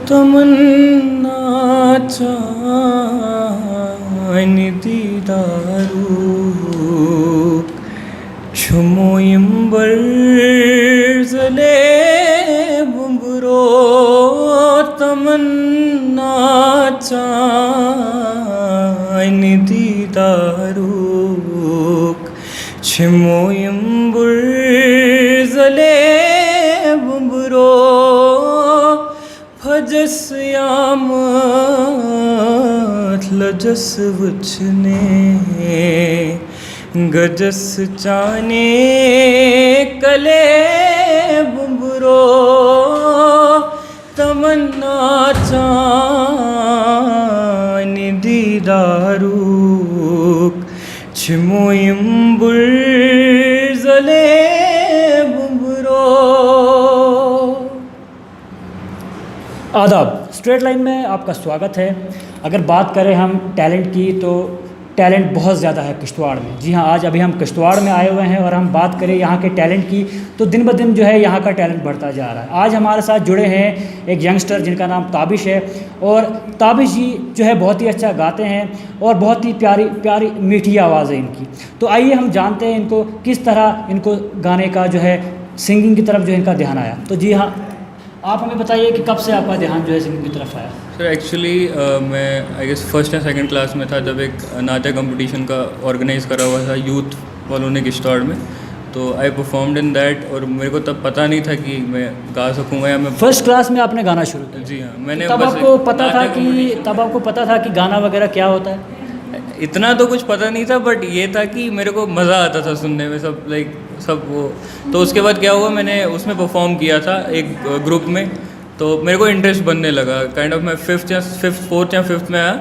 तमन्ना चान दीदारू छुमोयंबर जले बुम्बरो तमन्ना चान दीदारू छुमोयंबर जले बुम्बरो फजस यामत लजस वचने गजस चाने कले बुम्बरो तमन्ना चान दीदारूक छिमोयंबुर जले बुम्बरो। आदाब, स्ट्रेट लाइन में आपका स्वागत है। अगर बात करें हम टैलेंट की तो टैलेंट बहुत ज़्यादा है किश्तवाड़ में। जी हाँ, आज अभी हम किश्तवाड़ में आए हुए हैं और हम बात करें यहाँ के टैलेंट की तो दिन ब दिन जो है यहाँ का टैलेंट बढ़ता जा रहा है। आज हमारे साथ जुड़े हैं एक यंगस्टर जिनका नाम ताबिश है और ताबिश जी जो है बहुत ही अच्छा गाते हैं और बहुत ही प्यारी प्यारी मीठी आवाज़ है इनकी। तो आइए हम जानते हैं इनको किस तरह इनको गाने का जो है सिंगिंग की तरफ जो इनका ध्यान आया। तो जी हाँ, आप हमें बताइए कि कब से आपका ध्यान जो है सिंगिंग की तरफ आया। सर एक्चुअली मैं आई गेस फर्स्ट या सेकंड क्लास में था जब एक नाट्य कंपटीशन का ऑर्गेनाइज करा हुआ था यूथ वालों ने किश्तवाड़ में, तो आई परफॉर्म्ड इन दैट और मेरे को तब पता नहीं था कि मैं गा सकूँगा या मैं फर्स्ट क्लास में आपने गाना शुरू किया। जी हाँ, मैंने तब आपको पता था कि गाना वगैरह क्या होता है? इतना तो कुछ पता नहीं था, बट ये था कि मेरे को मज़ा आता था सुनने में, सब सब वो। तो उसके बाद क्या हुआ, मैंने उसमें परफॉर्म किया था एक ग्रुप में, तो मेरे को इंटरेस्ट बनने लगा। काइंड ऑफ मैं फोर्थ या फिफ्थ में आया,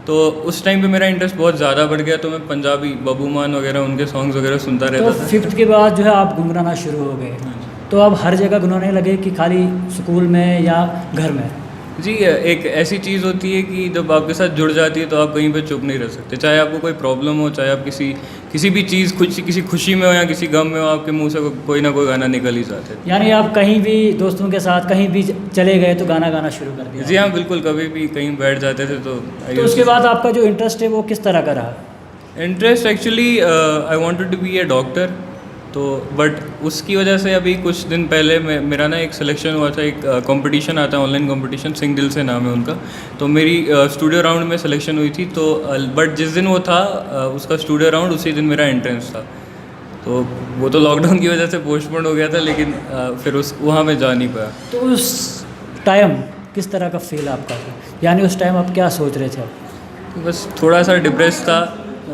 तो उस टाइम पे मेरा इंटरेस्ट बहुत ज़्यादा बढ़ गया। तो मैं पंजाबी बबू मान वगैरह उनके सॉन्ग्स वगैरह सुनता रहता था। फिफ्थ के बाद जो है आप गुनगुनाना शुरू हो गए, तो अब हर जगह गुनगुनाने लगे कि खाली स्कूल में या घर में? जी, एक ऐसी चीज़ होती है कि जब आपके साथ जुड़ जाती है तो आप कहीं पे चुप नहीं रह सकते। चाहे आपको कोई प्रॉब्लम हो, चाहे आप किसी भी चीज़ किसी खुशी में हो या किसी गम में हो, आपके मुंह से कोई ना कोई गाना निकल ही जाता है। यानी आप कहीं भी दोस्तों के साथ कहीं भी चले गए तो गाना गाना शुरू कर दिया? जी हाँ, बिल्कुल। कभी भी कहीं बैठ जाते थे तो उसके बाद आपका जो इंटरेस्ट है वो किस तरह का रहा? Interest actually I wanted to be a doctor, तो बट उसकी वजह से अभी कुछ दिन पहले मेरा ना एक सिलेक्शन हुआ था। एक कंपटीशन आता है, ऑनलाइन कंपटीशन, सिंग दिल से नाम है उनका। तो मेरी स्टूडियो राउंड में सिलेक्शन हुई थी, तो बट जिस दिन वो था उसका स्टूडियो राउंड, उसी दिन मेरा एंट्रेंस था। तो वो तो लॉकडाउन की वजह से पोस्टपोन हो गया था, लेकिन फिर वहाँ मैं जा नहीं पाया। तो उस टाइम किस तरह का फील आपका था? यानी उस टाइम आप क्या सोच रहे थे? तो बस थोड़ा सा डिप्रेस था,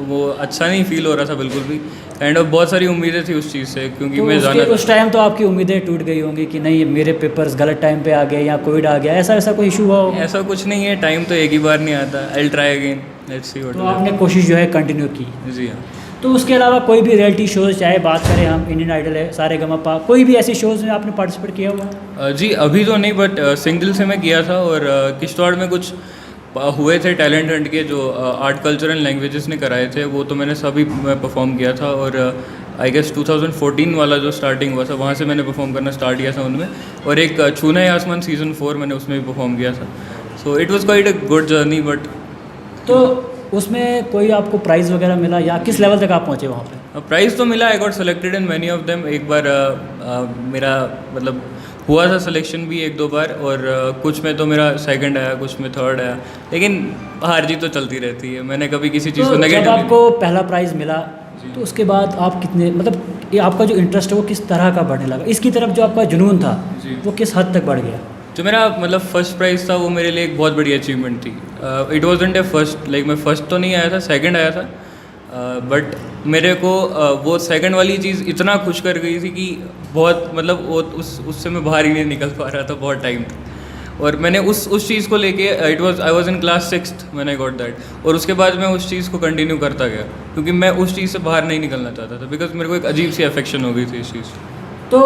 वो अच्छा नहीं फील हो रहा था बिल्कुल भी। काइंड ऑफ बहुत सारी उम्मीदें थी उस चीज़ से, क्योंकि तो मैं जाना उस टाइम तो आपकी उम्मीदें टूट गई होंगी कि नहीं मेरे पेपर्स गलत टाइम पे आ गए या कोविड आ गया, ऐसा कोई इशू हुआ होगा? ऐसा कुछ नहीं है, टाइम तो एक ही बार नहीं आता। I will try again, let's see what. तो आपने कोशिश जो है कंटिन्यू की? जी हाँ। तो उसके अलावा कोई भी रियलिटी शोज़, चाहे बात करें हम इंडियन आइडल है, सारेगामापा, कोई भी ऐसे शोज़ में आपने पार्टिसिपेट किया हुआ? जी अभी तो नहीं, बट सिंग दिल से मैं किया था। और किश्तवाड़ में कुछ हुए थे टैलेंट हंट के, जो आर्ट कल्चर एंड लैंग्वेजेस ने कराए थे, वो तो मैंने सभी मैं परफॉर्म किया था। और आई गेस 2014 वाला जो स्टार्टिंग हुआ था, वहाँ से मैंने परफॉर्म करना स्टार्ट किया था उनमें। और एक छूना है आसमान सीज़न 4 मैंने उसमें भी परफॉर्म किया था। So it was quite a good journey. But तो उसमें कोई आपको प्राइज़ वगैरह मिला या किस लेवल तक आप पहुँचे वहाँ पे? प्राइज़ तो मिला, I got selected in many of them. एक बार मेरा मतलब हुआ था सिलेक्शन भी 1-2 बार, और कुछ में तो मेरा सेकंड आया, कुछ में थर्ड आया, लेकिन हार जीत तो चलती रहती है। मैंने कभी किसी चीज़ को नेगेटिव। जब आपको पहला प्राइज़ मिला तो उसके बाद आप कितने, मतलब ये आपका जो इंटरेस्ट है वो किस तरह का बढ़ने लगा? इसकी तरफ जो आपका जुनून था वो किस हद तक बढ़ गया? जो मेरा मतलब फर्स्ट प्राइज़ था वो मेरे लिए एक बहुत बड़ी अचीवमेंट थी। It wasn't A first, like मैं फर्स्ट तो नहीं आया था, सेकंड आया था। बट मेरे को वो सेकंड वाली चीज़ इतना खुश कर गई थी कि बहुत मतलब वो उससे मैं बाहर ही नहीं निकल पा रहा था बहुत टाइम तक। और मैंने उस चीज़ को लेके I was in class 6th when I got that. और उसके बाद मैं उस चीज़ को कंटिन्यू करता गया, क्योंकि मैं उस चीज़ से बाहर नहीं निकलना चाहता था, बिकॉज मेरे को एक अजीब सी अफेक्शन हो गई थी इस चीज़। तो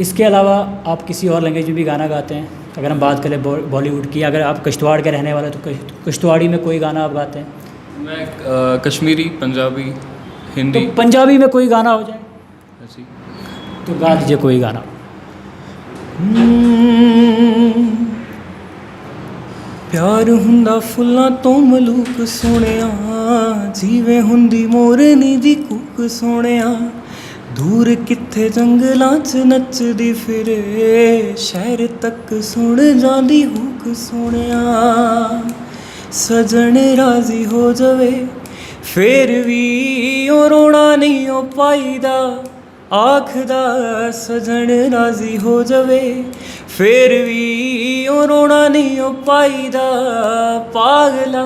इसके अलावा आप किसी और लैंग्वेज में भी गाना गाते हैं? अगर हम बात करें बॉलीवुड की, अगर आप किश्तवाड़ के रहने वाले तो किश्तवाड़ी में कोई गाना आप गाते हैं? मैं कश्मीरी, पंजाबी, हिंदी। तो पंजाबी में कोई गाना हो जाए ऐसी तो गा दीजिए कोई गाना। ਪਿਆਰ ਹੁੰਦਾ ਫੁੱਲਾਂ ਤੋਂ ਮਲੂਕ ਸੋਹਣਿਆ, ਜਿਵੇਂ ਹੁੰਦੀ ਮੋਰਨੀ ਦੀ ਕੂਕ ਸੋਹਣਿਆ। ਦੂਰ ਕਿੱਥੇ ਜੰਗਲਾਂ 'ਚ ਨੱਚਦੀ ਫਿਰੇ, ਸ਼ਹਿਰ ਤੱਕ ਸੁਣ ਜਾਂਦੀ ਹੂਕ ਸੋਹਣਿਆ। ਸਜਣ ਰਾਜ਼ੀ ਹੋ ਜਾਵੇ ਫੇਰ ਵੀ ਉਹ ਰੋਣਾ ਨਹੀਂ ਉਹ ਪਾਈਦਾ, ਆਖਦਾ ਸਜਣ ਰਾਜ਼ੀ ਹੋ ਜਾਵੇ ਫੇਰ ਵੀ ਉਹ ਰੋਣਾ ਨਹੀਂ ਉਹ ਪਾਈਦਾ। ਪਾਗਲਾ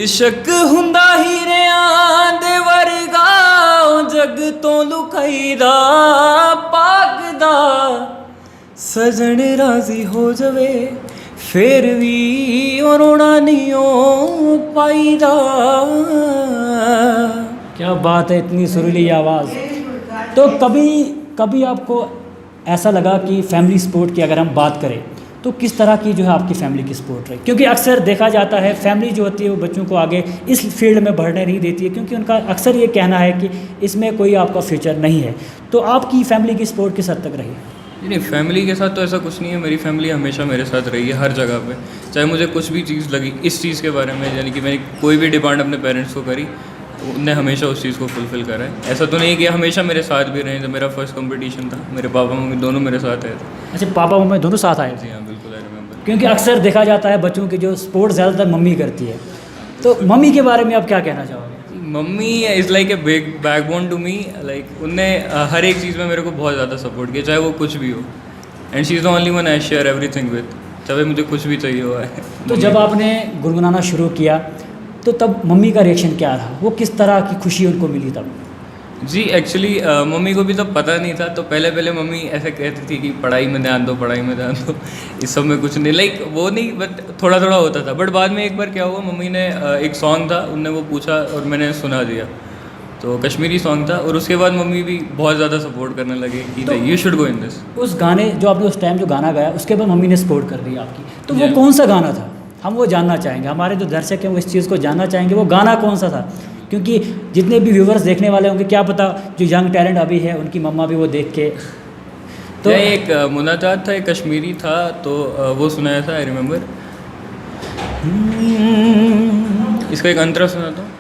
ਇਸ਼ਕ ਹੁੰਦਾ ਹੀਰਿਆਂ ਦੇ ਵਰਗਾ, ਉਹ ਜੱਗ ਤੋਂ ਲੁਕਾਈਦਾ। ਪਾਗਦਾ ਸਜਣ ਰਾਜ਼ੀ ਹੋ ਜਾਵੇ ਫੇਰ ਵੀ ਉਹ ਰੋਣਾ ਨਹੀਂ ਉਹ ਪਾਈਦਾ। क्या बात है, इतनी सुरीली आवाज़। तो कभी आपको ऐसा लगा कि फैमिली स्पोर्ट की अगर हम बात करें तो किस तरह की जो है आपकी फैमिली की सपोर्ट रही? क्योंकि अक्सर देखा जाता है फैमिली जो होती है वो बच्चों को आगे इस फील्ड में बढ़ने नहीं देती है, क्योंकि उनका अक्सर ये कहना है कि इसमें कोई आपका फ्यूचर नहीं है। तो आपकी फैमिली की सपोर्ट किस हद तक रही? नहीं, फैमिली के साथ तो ऐसा कुछ नहीं है। मेरी फैमिली हमेशा मेरे साथ रही है हर जगह पे, चाहे मुझे कुछ भी चीज़ लगी इस चीज़ के बारे में, यानी कि मैंने कोई भी डिमांड अपने पेरेंट्स को करी, उनने हमेशा उस चीज़ को फुलफ़िल करा है। ऐसा तो नहीं है कि हमेशा मेरे साथ भी रहे। जब मेरा फर्स्ट कंपटीशन था, मेरे पापा मम्मी दोनों मेरे साथ आए थे। अच्छा, पापा मम्मी दोनों साथ आए थे? जी हाँ, बिल्कुल आई रिमेंबर। क्योंकि अक्सर देखा जाता है बच्चों की जो स्पोर्ट्स ज़्यादातर मम्मी करती है, तो मम्मी के बारे में आप क्या कहना चाहोगे? Mummy is like a big backbone to me. Like उनने हर एक चीज़ में मेरे को बहुत ज़्यादा सपोर्ट किया, चाहे वो कुछ भी हो। And she is the only one I share everything with, चाहे मुझे कुछ भी चाहिए हुआ है। तो जब आपने गुनगुनाना शुरू किया तो तब मम्मी का रिएक्शन क्या रहा? वो किस तरह की खुशी उनको मिली तब? जी एक्चुअली मम्मी को भी तब पता नहीं था, तो पहले मम्मी ऐसे कहती थी कि पढ़ाई में ध्यान दो, पढ़ाई में ध्यान दो, इस सब में कुछ नहीं, लाइक वो नहीं, बट थोड़ा थोड़ा होता था। बट बाद में एक बार क्या हुआ, मम्मी ने एक सॉन्ग था, उनने वो पूछा और मैंने सुना दिया, तो कश्मीरी सॉन्ग था, और उसके बाद मम्मी भी बहुत ज़्यादा सपोर्ट करने लगे कि you should go in this. उस गाने जो आपने उस टाइम जो गाना गाया उसके बाद मम्मी ने सपोर्ट कर दी आपकी, तो वो जी। कौन सा गाना था? हम वो जानना चाहेंगे, हमारे जो दर्शक हैं वो इस चीज़ को जानना चाहेंगे वो गाना कौन सा था, क्योंकि जितने भी व्यूवर्स देखने वाले होंगे क्या पता जो यंग टैलेंट अभी है उनकी मम्मा भी वो देख के। तो एक मुनाजात था, एक कश्मीरी था, तो वो सुनाया था, आई रिमेंबर। इसका एक अंतरा सुनाता हूँ।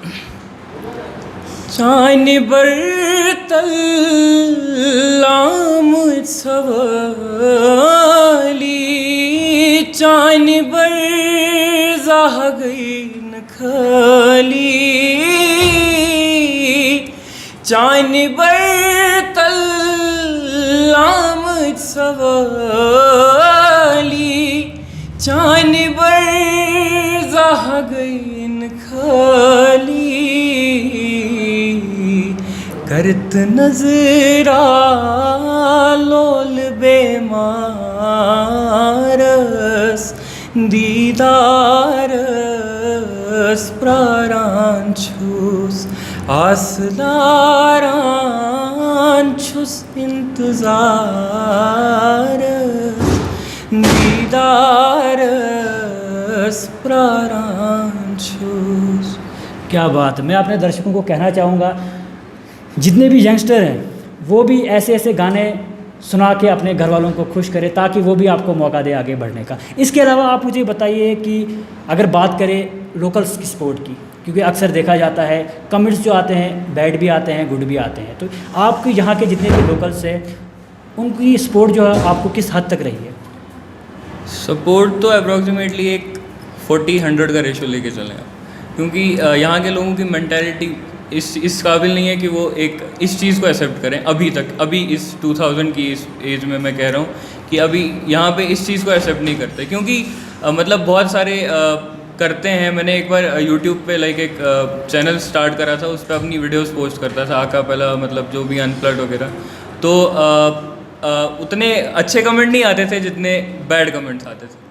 चान बरतल्लाम सवाली, चान बर जाह गई नखाली, चान बरतल्लाम सवाली, चान बर जाह गई नखाली। करत नजरा लोल बेमारस, दीदारस प्रारांछुस, आसलारांछुस इंतजारस, दीदारस प्रारांछुस। क्या बात है। मैं अपने दर्शकों को कहना चाहूँगा जितने भी यंगस्टर हैं वो भी ऐसे ऐसे गाने सुना के अपने घर वालों को खुश करें ताकि वो भी आपको मौका दे आगे बढ़ने का। इसके अलावा आप मुझे बताइए कि अगर बात करें लोकल्स की स्पोर्ट की, क्योंकि अक्सर देखा जाता है कमेंट्स जो आते हैं बैड भी आते हैं गुड भी आते हैं, तो आपके यहाँ के जितने भी लोकल्स हैं उनकी स्पोर्ट जो है आपको किस हद तक रही है? सपोर्ट तो अप्रॉक्सीमेटली एक 40-100 का रेशो लेके चलें आप, क्योंकि यहाँ के लोगों की मेंटालिटी इस काबिल नहीं है कि वो एक इस चीज़ को एक्सेप्ट करें अभी तक। अभी इस 2000 की इस एज में मैं कह रहा हूँ कि अभी यहाँ पे इस चीज़ को एक्सेप्ट नहीं करते, क्योंकि मतलब बहुत सारे करते हैं। मैंने एक बार यूट्यूब पे लाइक एक चैनल स्टार्ट करा था, उस पर अपनी वीडियोस पोस्ट करता था आका पहला, मतलब जो भी अनप्लग्ड वगैरह, तो उतने अच्छे कमेंट नहीं आते थे जितने बैड कमेंट्स आते थे।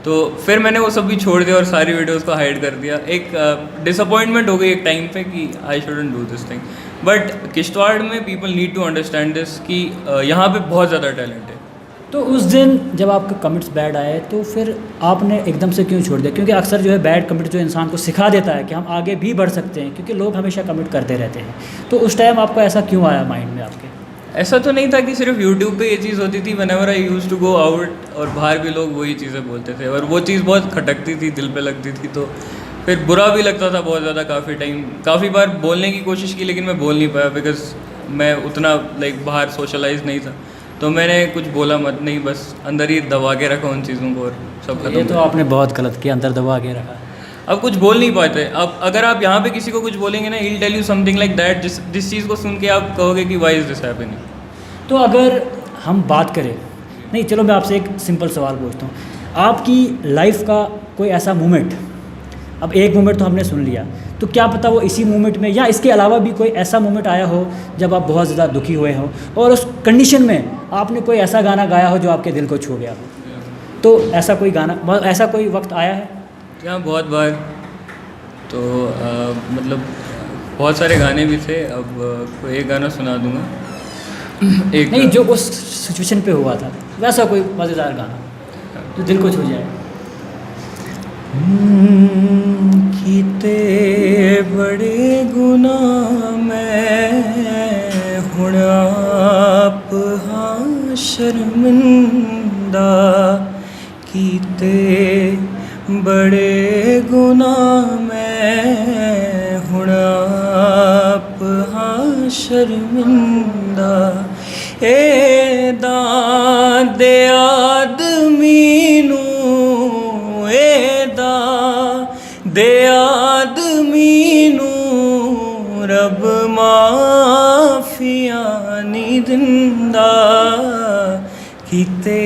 तो फिर मैंने वो सब भी छोड़ दिया और सारी वीडियोस को हाइड कर दिया। एक डिसअपॉइंटमेंट हो गई एक टाइम पे कि I shouldn't do this thing, but Kishtwar में people need to understand this कि यहाँ पे बहुत ज़्यादा टैलेंट है। तो उस दिन जब आपके कमेंट्स बैड आए तो फिर आपने एकदम से क्यों छोड़ दिया? क्योंकि अक्सर जो है बैड कमेंट जो इंसान को सिखा देता है कि हम आगे भी बढ़ सकते हैं, क्योंकि लोग हमेशा कमेंट करते रहते हैं। तो उस टाइम आपको ऐसा क्यों आया माइंड में आपके? ऐसा तो नहीं था कि सिर्फ यूट्यूब पे ये चीज़ होती थी। Whenever I used to go out और बाहर भी लोग वही चीज़ें बोलते थे और वो चीज़ बहुत खटकती थी, दिल पे लगती थी, तो फिर बुरा भी लगता था बहुत ज़्यादा। काफ़ी बार बोलने की कोशिश की लेकिन मैं बोल नहीं पाया बिकॉज मैं उतना लाइक बाहर सोशलाइज नहीं था। तो मैंने कुछ बोला मत, नहीं बस अंदर ही दबा के रखा उन चीज़ों को और सब खत्म। ये तो आपने बहुत गलत किया, अंदर दबा के रखा। अब कुछ बोल नहीं पाते। अब अगर आप यहाँ पे किसी को कुछ बोलेंगे ना, he'll tell you something like that, जिस चीज़ को सुन के आप कहोगे कि why is this happening। तो अगर हम बात करें, नहीं चलो मैं आपसे एक सिंपल सवाल पूछता हूँ, आपकी लाइफ का कोई ऐसा मोमेंट, अब एक मोमेंट तो हमने सुन लिया, तो क्या पता वो इसी मोमेंट में या इसके अलावा भी कोई ऐसा मोमेंट आया हो जब आप बहुत ज़्यादा दुखी हुए हो और उस कंडीशन में आपने कोई ऐसा गाना गाया हो जो आपके दिल को छू गया हो। तो ऐसा कोई गाना, ऐसा कोई वक्त आया है? हाँ, बहुत बार। तो मतलब बहुत सारे गाने भी थे। अब कोई एक गाना सुना दूंगा। एक नहीं, जो उस सिचुएशन पे हुआ था वैसा कोई मज़ेदार गाना जो दिल को छू जाए। कीते बड़े गुनाह मैं हुण आप हाँ शर्मिंदा, कीते बड़े गुनाह मैं हुण आप हाँ शर्मिंदा, ए दादे आदमी नू, ए दादे आदमी नू रब माफिया नहीं दिंदा, कीते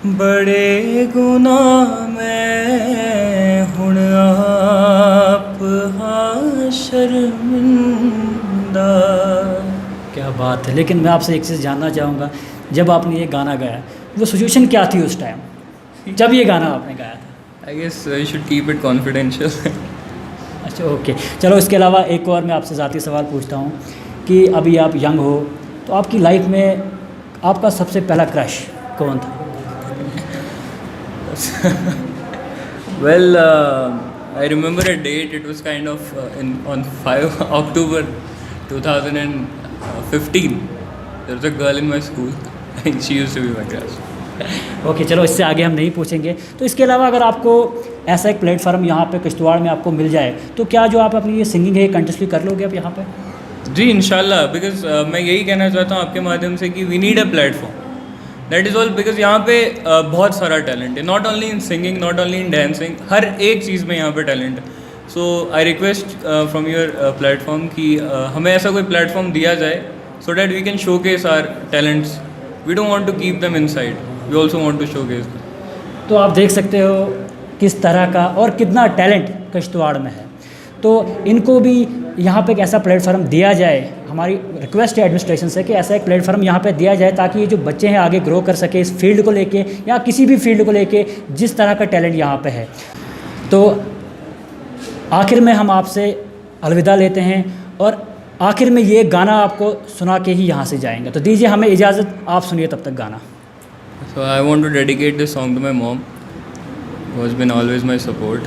बड़े गुनाह मैं हुण आप हाँ शर्मिंदा। क्या बात है। लेकिन मैं आपसे एक चीज़ जानना चाहूँगा, जब आपने ये गाना गाया वो सिचुएशन क्या थी उस टाइम जब ये गाना आपने गाया था? I guess you should keep it confidential. अच्छा ओके, चलो इसके अलावा एक और मैं आपसे ज़ाती सवाल पूछता हूँ कि अभी आप यंग हो तो आपकी लाइफ में आपका सबसे पहला क्रश कौन था? Well, I remember a date. It was kind of on 5 October 2015. There was a girl in my school and she used to be my crush. Okay चलो इससे आगे हम नहीं पूछेंगे। तो इसके अलावा अगर आपको ऐसा एक प्लेटफॉर्म यहाँ पे किश्तवाड़ में आपको मिल जाए तो क्या जो आप अपनी ये सिंगिंग है कंटिन्यूसली कर लोगे आप यहाँ पे? जी इंशाल्लाह, बिकॉज मैं यही कहना चाहता हूँ आपके माध्यम से कि we need a platform, that is all. Because यहाँ पे बहुत सारा टैलेंट है, not only in singing, not only in dancing, हर एक चीज़ में यहाँ पे टैलेंट है। So I request from your platform कि हमें ऐसा कोई प्लेटफॉर्म दिया जाए so that we can showcase our talents. We don't want to keep them inside, we also want to showcase them. तो आप देख सकते हो किस तरह का और कितना टैलेंट किश्तवाड़ में है। तो इनको भी यहाँ पे एक ऐसा प्लेटफॉर्म दिया जाए। हमारी रिक्वेस्ट है एडमिनिस्ट्रेशन से कि ऐसा एक प्लेटफॉर्म यहाँ पे दिया जाए ताकि ये जो बच्चे हैं आगे ग्रो कर सके इस फील्ड को लेके या किसी भी फील्ड को लेके जिस तरह का टैलेंट यहाँ पे है। तो आखिर में हम आपसे अलविदा लेते हैं और आखिर में ये गाना आपको सुना के ही यहाँ से जाएंगे। तो दीजिए हमें इजाज़त, आप सुनिए तब तक गाना। So I want to dedicate this song to my mom, who has been always my support.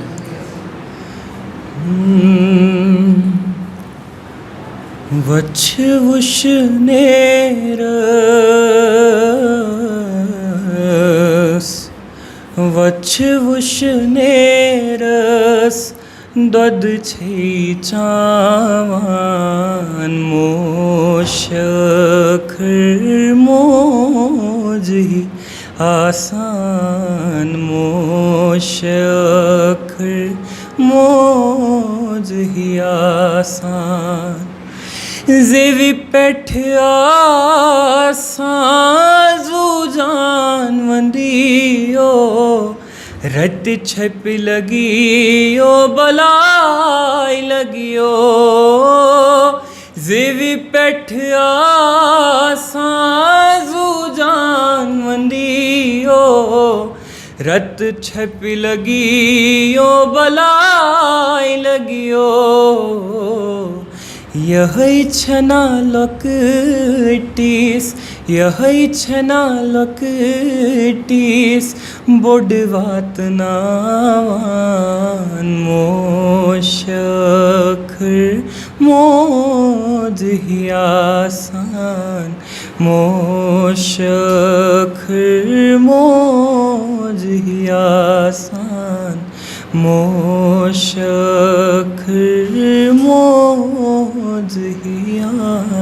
Vach vush neras, vach vush neras, dod chhi chavan moshakhr mojhi आसान, मोशखर मौज ही आसान, जेवी पेठ आसान जू जान वंदियो, रत छप लगियो बलाई लगियो, जेवी पेठ आसान जू जान वंदियो, रत छप लगियो बलाई लगियो, यही छना लकटीस, यही छना लकटीस, बोडवात नावान, मोशखर मौज ही आसान, मोशखर मौज ही आसान, मोशखर मौज ही आसान।